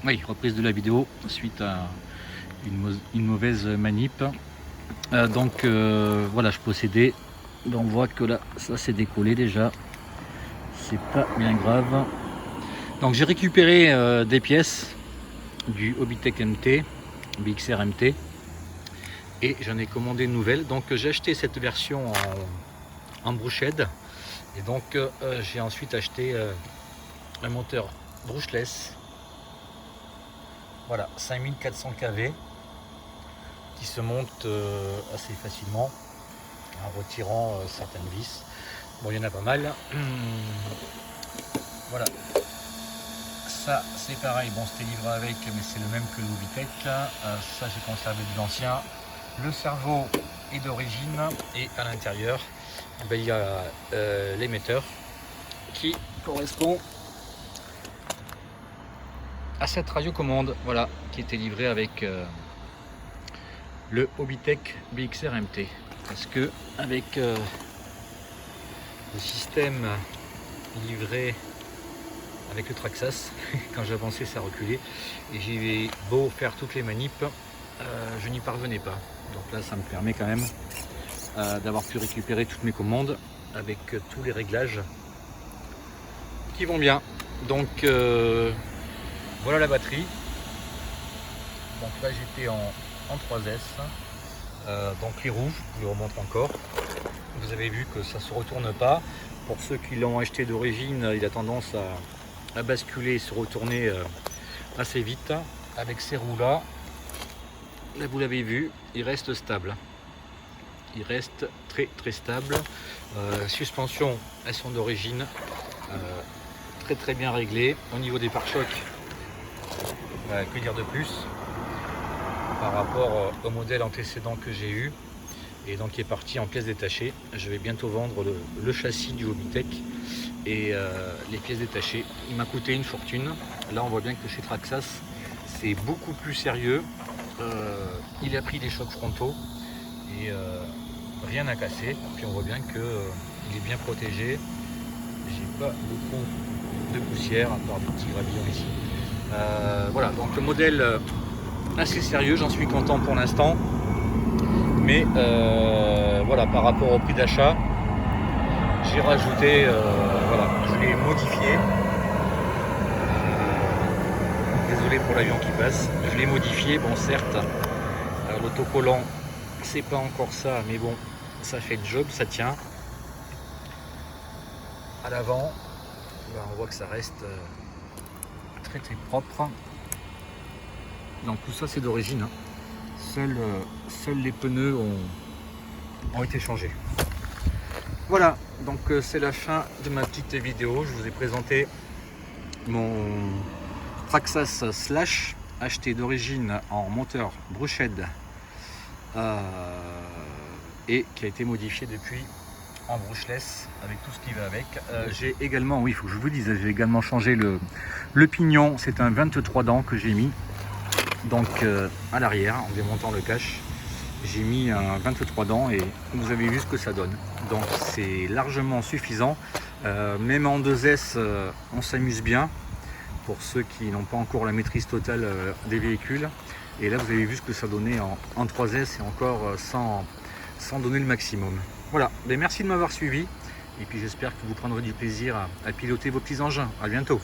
Oui, reprise de la vidéo suite à une mauvaise manip. Voilà, je procédais. On voit que là, ça s'est décollé déjà. C'est pas bien grave. Donc j'ai récupéré des pièces du Hobbytech MT, BXR MT, et j'en ai commandé une nouvelle. Donc j'ai acheté cette version en brooched, et donc j'ai ensuite acheté un moteur brushless. Voilà, 5400 kV qui se monte assez facilement en retirant certaines vis. Bon, il y en a pas mal. Voilà, ça c'est pareil, bon c'était livré avec, mais c'est le même que le Hobbytech. Ça j'ai conservé de l'ancien. Le cerveau est d'origine, et à l'intérieur il y a l'émetteur qui correspond à cette radiocommande, voilà, qui était livrée avec le Hobbytech BXR MT. Parce que avec le système livré avec le Traxxas, quand j'avançais ça reculait, et j'ai beau faire toutes les manips, je n'y parvenais pas. Donc là ça me permet quand même d'avoir pu récupérer toutes mes commandes avec tous les réglages qui vont bien. Donc voilà la batterie. Donc là j'étais en 3S. Donc les rouges, je vous remontre encore. Vous avez vu que ça ne se retourne pas. Pour ceux qui l'ont acheté d'origine, il a tendance à basculer et se retourner assez vite. Avec ces roues là, vous l'avez vu, il reste stable. Il reste très stable. Suspensions, elles sont d'origine, très bien réglées. Au niveau des pare-chocs, que dire de plus par rapport au modèle antécédent que j'ai eu, et donc qui est parti en pièces détachées. Je vais bientôt vendre le châssis du Hobbytech et les pièces détachées. Il m'a coûté une fortune. Là on voit bien que chez Traxxas c'est beaucoup plus sérieux. Il a pris des chocs frontaux et rien à casser. Puis on voit bien que il est bien protégé. J'ai pas beaucoup de poussière à part des petits gravillons ici. Voilà, donc le modèle assez sérieux, j'en suis content pour l'instant. Mais voilà, par rapport au prix d'achat, j'ai rajouté, voilà, je l'ai modifié. Désolé pour l'avion qui passe. Je l'ai modifié, bon certes, l'autocollant c'est pas encore ça, mais bon, ça fait le job, ça tient. À l'avant, on voit que ça reste très propre. Donc tout ça c'est d'origine, hein. Seuls les pneus ont été changés. Voilà, donc c'est la fin de ma petite vidéo. Je vous ai présenté mon Traxxas Slash, acheté d'origine en moteur brooched et qui a été modifié depuis en brushless avec tout ce qui va avec. J'ai également, oui, il faut que je vous dise, j'ai également changé le pignon. C'est un 23 dents que j'ai mis, donc à l'arrière, en démontant le cache. J'ai mis un 23 dents et vous avez vu ce que ça donne. Donc c'est largement suffisant. Même en 2S, on s'amuse bien pour ceux qui n'ont pas encore la maîtrise totale des véhicules. Et là vous avez vu ce que ça donnait en 3S, et encore sans donner le maximum. Voilà, merci de m'avoir suivi, et puis j'espère que vous prendrez du plaisir à piloter vos petits engins. À bientôt.